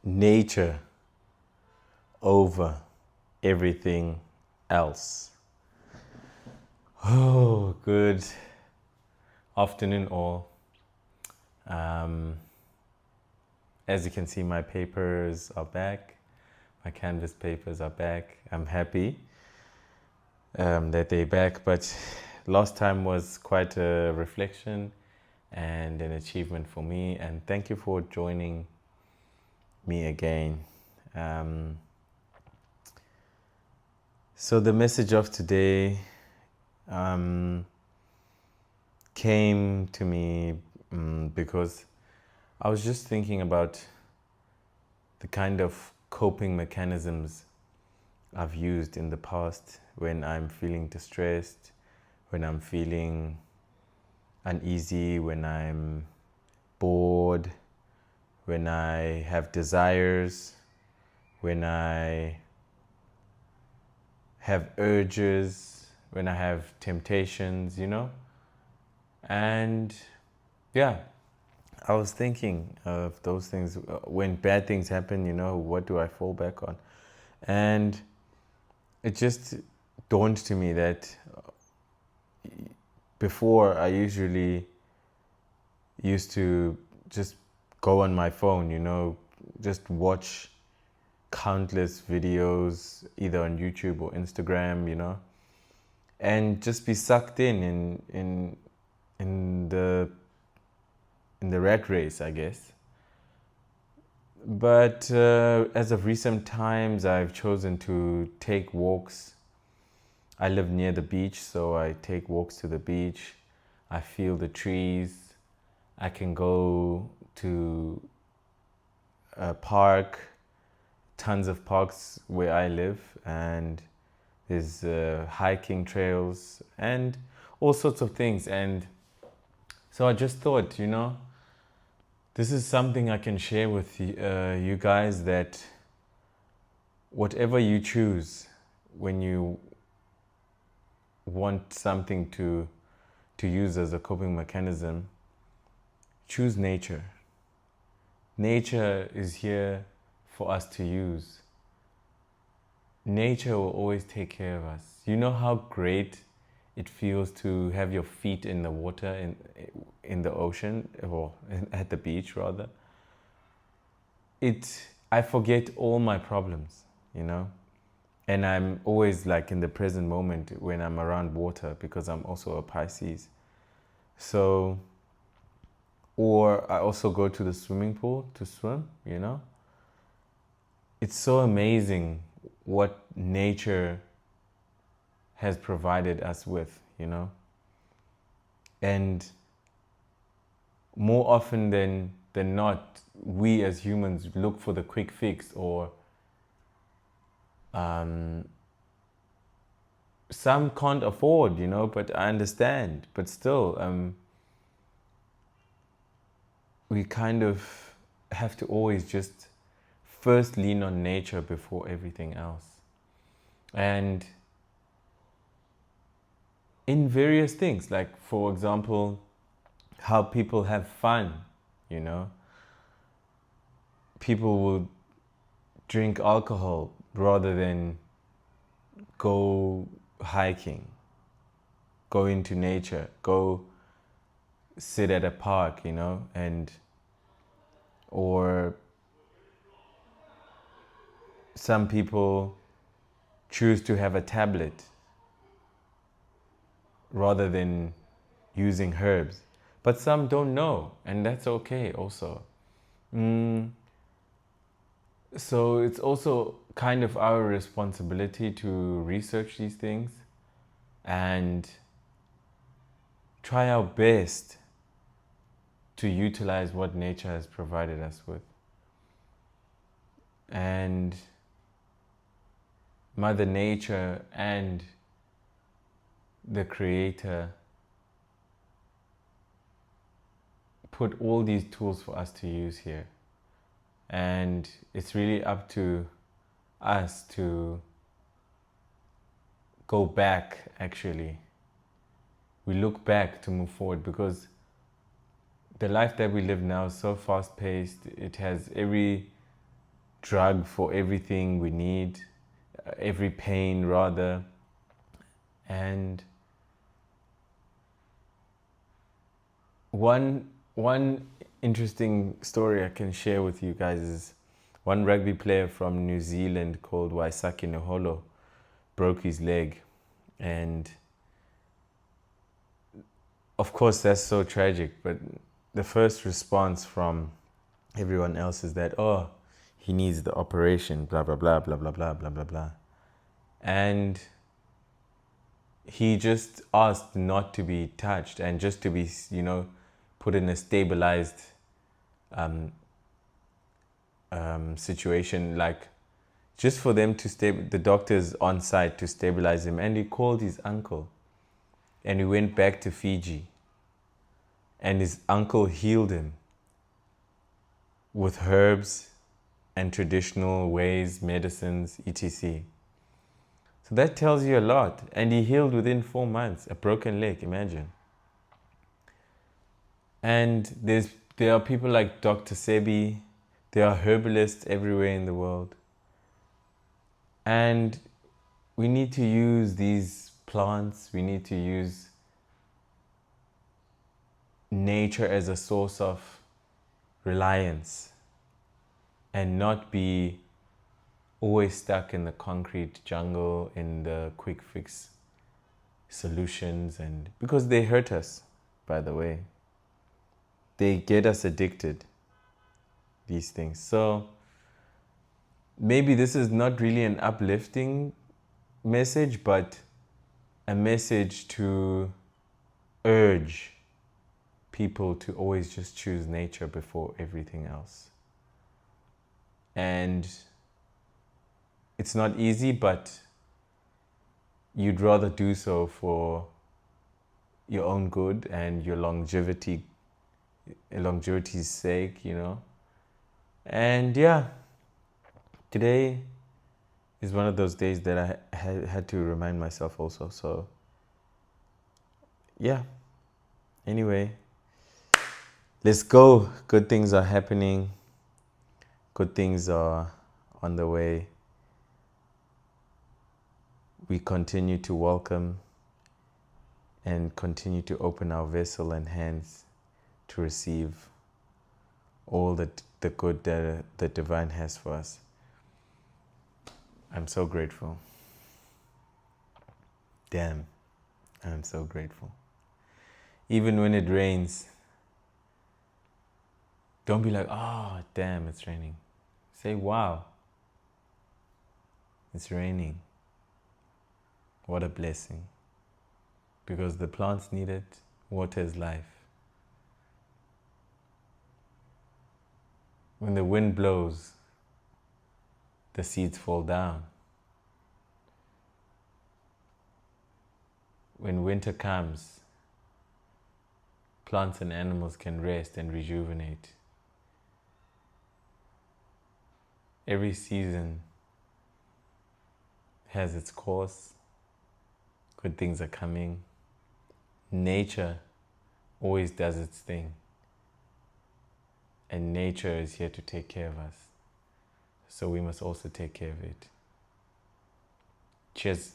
nature over everything else. Oh, good afternoon, all. As you can see, my papers are back. My Canvas papers are back. I'm happy that they're back, but last time was quite a reflection and an achievement for me. And thank you for joining me again. So the message of today came to me because I was just thinking about the kind of coping mechanisms I've used in the past when I'm feeling distressed, when I'm feeling uneasy, when I'm bored, when I have desires, when I have urges, when I have temptations, And yeah, I was thinking of those things. When bad things happen, what do I fall back on? And it just dawned to me that before I usually used to just go on my phone, just watch countless videos either on YouTube or Instagram, and just be sucked in the rat race, I guess. But as of recent times, I've chosen to take walks. I live near the beach, so I take walks to the beach. I feel the trees. I can go to a park, tons of parks where I live, and there's hiking trails and all sorts of things. And so I just thought, this is something I can share with you guys, that whatever you choose when you want something to use as a coping mechanism, choose nature. Nature is here for us to use. Nature will always take care of us. You know how great it feels to have your feet in the water, in the ocean, or at the beach rather. I forget all my problems, and I'm always like in the present moment when I'm around water, because I'm also a Pisces. So, or I also go to the swimming pool to swim, It's so amazing what nature has provided us with, And more often than not, we as humans look for the quick fix, or some can't afford, but I understand. But still, we kind of have to always just first lean on nature before everything else. And in various things, like for example, how people have fun, People will drink alcohol rather than go hiking, go into nature, go sit at a park, and or some people choose to have a tablet rather than using herbs. But some don't know, and that's okay also. So it's also kind of our responsibility to research these things and try our best to utilize what nature has provided us with. And Mother Nature and the Creator put all these tools for us to use here. And it's really up to us to go back, actually. We look back to move forward, because the life that we live now is so fast-paced. It has every drug for everything we need, every pain rather. And one interesting story I can share with you guys is one rugby player from New Zealand called Waisake Neholo broke his leg, and of course that's so tragic, but the first response from everyone else is that, oh, he needs the operation, blah blah blah blah blah blah blah blah blah. And he just asked not to be touched and just to be, put in a stabilized situation, like just for them to the doctors on site to stabilize him. And he called his uncle, and he went back to Fiji, and his uncle healed him with herbs and traditional ways, medicines, etc. So that tells you a lot. And he healed within 4 months, a broken leg, imagine. And there are people like Dr. Sebi, there are herbalists everywhere in the world. And we need to use these plants, we need to use nature as a source of reliance and not be always stuck in the concrete jungle, in the quick fix solutions, and because they hurt us, by the way. They get us addicted, these things. So maybe this is not really an uplifting message, but a message to urge people to always just choose nature before everything else. And it's not easy, but you'd rather do so for your own good and your longevity's sake, And yeah, today is one of those days that I had to remind myself also. So yeah, anyway, let's go. Good things are happening. Good things are on the way. We continue to welcome and continue to open our vessel and hands to receive all the good that the divine has for us. I'm so grateful. Damn, I'm so grateful. Even when it rains, don't be like, oh, damn, it's raining. Say, wow, it's raining. What a blessing. Because the plants need it. Water is life. When the wind blows, the seeds fall down. When winter comes, plants and animals can rest and rejuvenate. Every season has its course. Good things are coming. Nature always does its thing. And nature is here to take care of us. So we must also take care of it. Cheers.